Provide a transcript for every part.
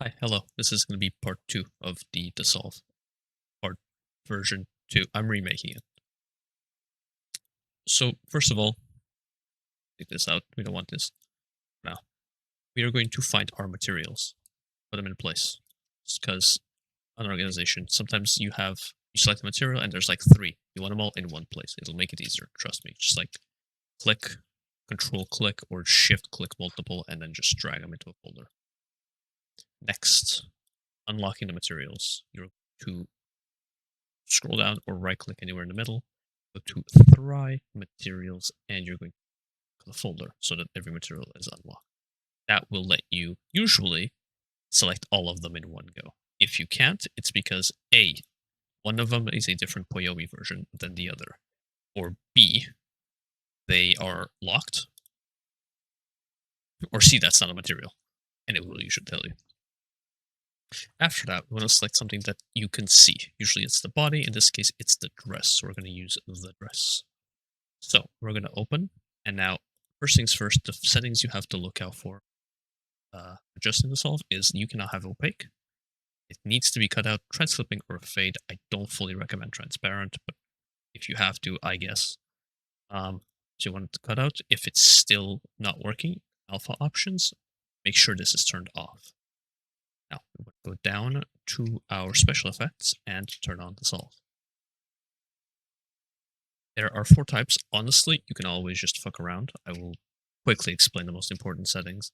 Hi, hello. This is going to be part 2 of the Dissolve, part version 2. I'm remaking it. So, first of all, take this out. We don't want this. Now, we are going to find our materials, put them in place. Because on an organization, sometimes you select the material and there's like 3. You want them all in one place. It'll make it easier. Trust me. Just like click, control click, or shift click multiple, and then just drag them into a folder. Next, unlocking the materials. You're to scroll down or right click anywhere in the middle, go to thry materials, and you're going to the folder so that every material is unlocked. That will let you usually select all of them in one go. If you can't, it's because A, one of them is a different poyiomi version than the other, or B, they are locked, or C, that's not a material, and it will usually tell you. After that, we want to select something that you can see. Usually it's the body. In this case, it's the dress. So we're going to use the dress. So we're going to open. And now, first things first, the settings you have to look out for adjusting the solve is you cannot have opaque. It needs to be cut out. Transclipping or fade. I don't fully recommend transparent, but if you have to, I guess. So you want it to cut out. If it's still not working, alpha options, make sure this is turned off. Now, we want to go down to our special effects and turn on the solve. There are 4 types. Honestly, you can always just fuck around. I will quickly explain the most important settings.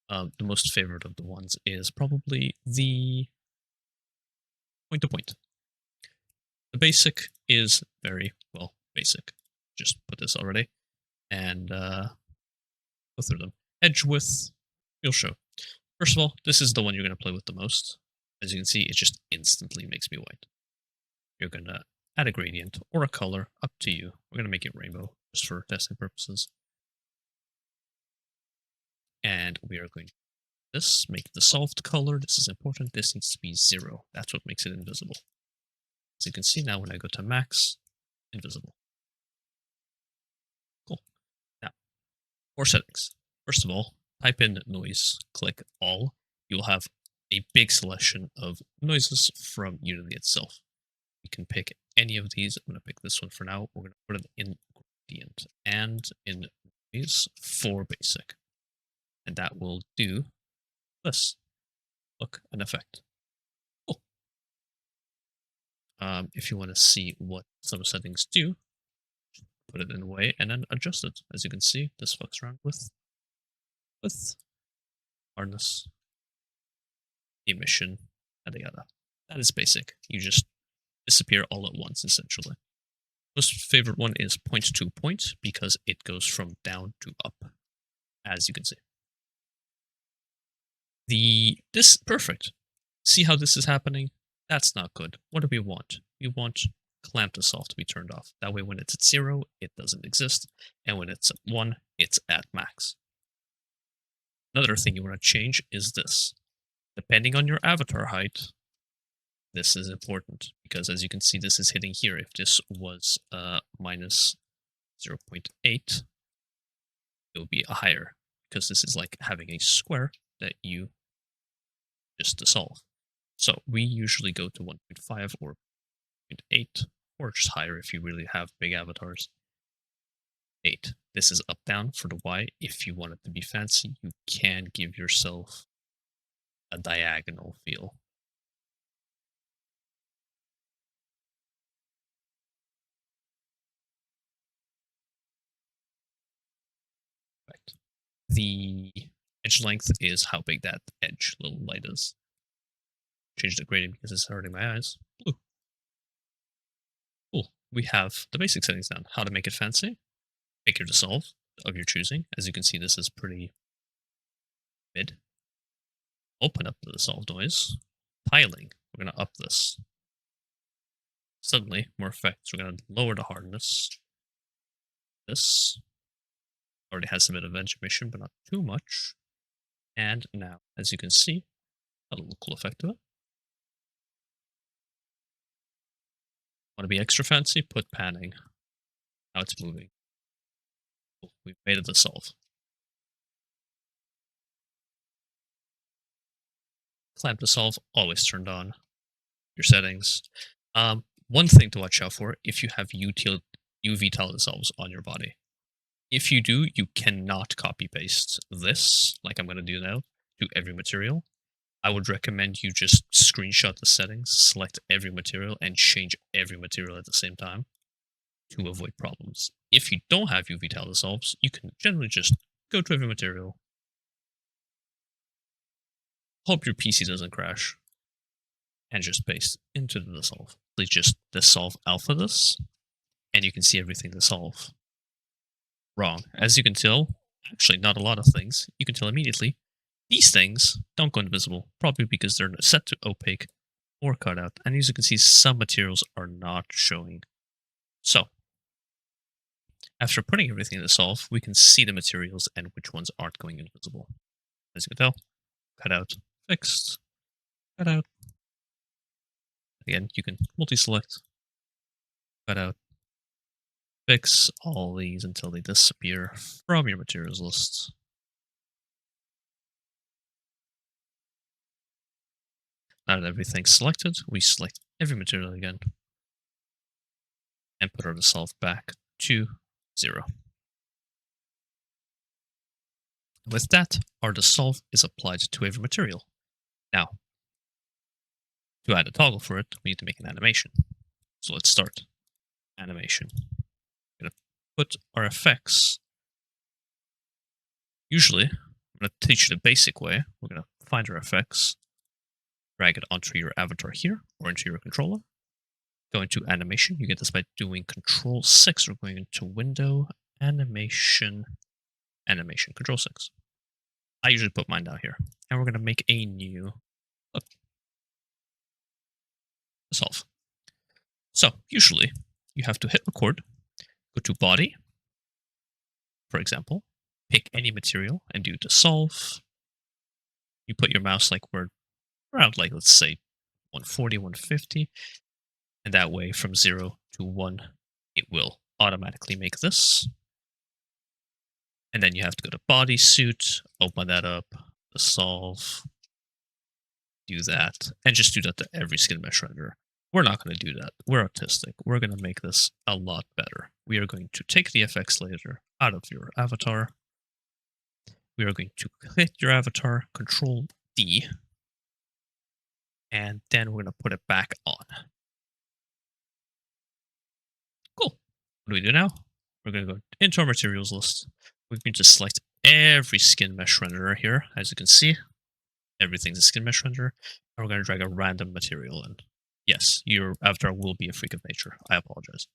The most favorite of the ones is probably the point-to-point. The basic is very, well, basic. Just put this already. And go through them. Edge width, you'll show. First of all, this is the one you're going to play with the most. As you can see, it just instantly makes me white. You're going to add a gradient or a color, up to you. We're going to make it rainbow, just for testing purposes. And we are going to make the solved color. This is important. This needs to be 0. That's what makes it invisible. As you can see now, when I go to max, invisible. Cool. Now, 4 settings. First of all, type in noise, click all. You'll have a big selection of noises from Unity itself. You can pick any of these. I'm going to pick this one for now. We're going to put it in gradient and in noise for basic. And that will do this. Look, an effect. Cool. If you want to see what some settings do, put it in a way and then adjust it. As you can see, this fucks around with hardness, emission, yada yada. That is basic. You just disappear all at once, essentially. Most favorite one is point to point because it goes from down to up, as you can see. This perfect. See how this is happening? That's not good. What do we want? We want clamp dissolve to be turned off. That way when it's at 0, it doesn't exist. And when it's at 1, it's at max. Another thing you want to change is this. Depending on your avatar height, this is important because as you can see, this is hitting here. If this was minus 0.8, it would be a higher because this is like having a square that you just dissolve. So we usually go to 1.5 or 0.8 or just higher if you really have big avatars. 8. This is up down for the Y. If you want it to be fancy, you can give yourself a diagonal feel. Right. The edge length is how big that edge little light is. Change the gradient because it's hurting my eyes. Blue. Cool. We have the basic settings down. How to make it fancy. Pick your dissolve of your choosing. As you can see, this is pretty mid. Open up the dissolve noise. Tiling. We're going to up this. Suddenly, more effects. We're going to lower the hardness. This already has a bit of edge emission, but not too much. And now, as you can see, a little cool effect to it. Want to be extra fancy? Put panning. Now it's moving. Cool. We've made it dissolve. Clamp dissolve always turned on. Your settings. One thing to watch out for if you have UV tile dissolves on your body. If you do, you cannot copy paste this, like I'm going to do now, to every material. I would recommend you just screenshot the settings, select every material, and change every material at the same time to avoid problems. If you don't have UV tile dissolves, you can generally just go to every material, hope your PC doesn't crash, and just paste into the dissolve. Please just dissolve alpha this, and you can see everything dissolve. Wrong. As you can tell, actually not a lot of things, you can tell immediately, these things don't go invisible, probably because they're set to opaque or cut out, and as you can see, some materials are not showing. So, after putting everything in dissolve, we can see the materials and which ones aren't going invisible. As you can tell, cut out, fixed, cut out. Again, you can multi-select, cut out, fix all these until they disappear from your materials list. Now that everything's selected, we select every material again and put our dissolve back to 0. With that, our dissolve is applied to every material. Now, to add a toggle for it, we need to make an animation. So let's start animation. We're going to put our effects. Usually, I'm going to teach you the basic way. We're going to find our effects, drag it onto your avatar here or into your controller. Go into animation. You get this by doing Control 6. We're going into Window, Animation, Control 6. I usually put mine down here. And we're going to make a new dissolve. So, usually, you have to hit record, go to body, for example, pick any material and do dissolve. You put your mouse like we're around, like, let's say 140, 150. And that way, from 0 to 1, it will automatically make this. And then you have to go to bodysuit, open that up, dissolve, do that, and just do that to every skin mesh renderer. We're not going to do that. We're artistic. We're going to make this a lot better. We are going to take the FX layer out of your avatar. We are going to hit your avatar, Control D, and then we're going to put it back on. Cool. What do we do now? We're going to go into our materials list. We're going to select every skin mesh renderer here. As you can see, everything's a skin mesh renderer. And we're going to drag a random material in. Yes, your avatar will be a freak of nature. I apologize.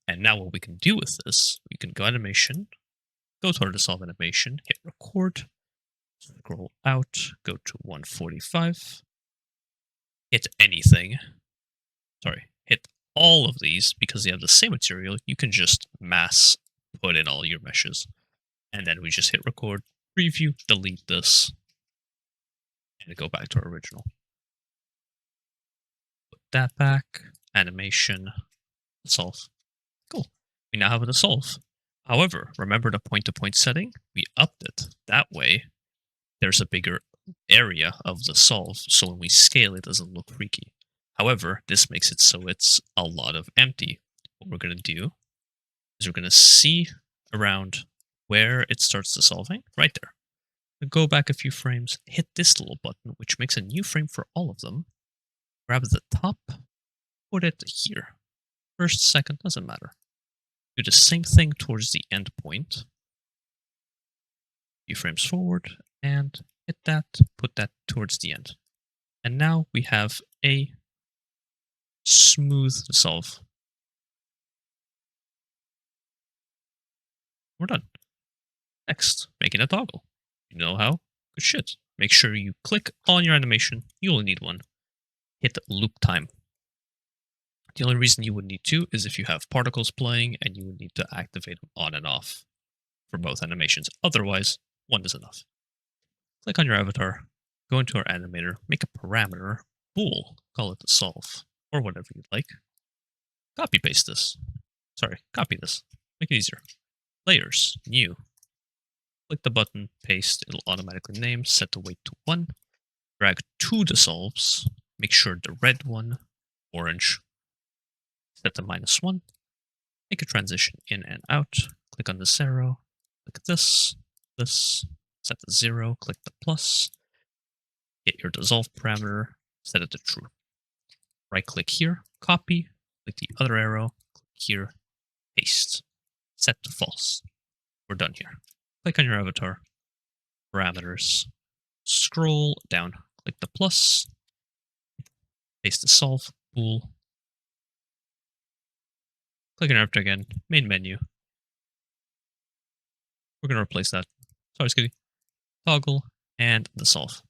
And now what we can do with this, we can go animation, go to our dissolve animation, hit record, scroll out, go to 145, hit anything. Sorry, hit all of these because they have the same material. You can just mass put in all your meshes. And then we just hit record, preview, delete this, and go back to our original. Put that back, animation, dissolve. Cool. We now have a dissolve. However, remember the point-to-point setting? We upped it. That way, there's a bigger area of the solve, so when we scale, it doesn't look freaky. However, this makes it so it's a lot of empty. What we're going to do is we're going to see around where it starts dissolving, right there. Go back a few frames, hit this little button, which makes a new frame for all of them. Grab the top, put it here. First, second, doesn't matter. Do the same thing towards the end point. A few frames forward, and hit that, put that towards the end. And now we have a smooth dissolve. We're done. Next, making a toggle. You know how? Good shit. Make sure you click on your animation. You only need one. Hit loop time. The only reason you would need two is if you have particles playing and you would need to activate them on and off for both animations. Otherwise, one is enough. Click on your avatar, go into our animator, make a parameter, bool, call it dissolve, or whatever you'd like. Copy paste this. Sorry, copy this. Make it easier. Layers, new. Click the button, paste, it'll automatically name, set the weight to 1. drag 2 dissolves, make sure the red one, orange, set to -1, make a transition in and out, click on this arrow, click this, set to 0, click the plus, get your dissolve parameter, set it to true. Right click here, copy, click the other arrow, click here, paste, set to false. We're done here. Click on your avatar, parameters, scroll down, click the plus, paste dissolve, bool, click on your avatar again, main menu. We're going to replace that. Sorry, Skitty. Toggle and dissolve.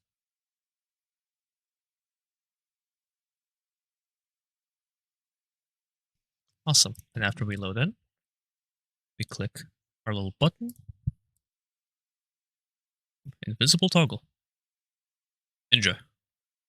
Awesome. And after we load in, we click our little button, invisible toggle. Enjoy.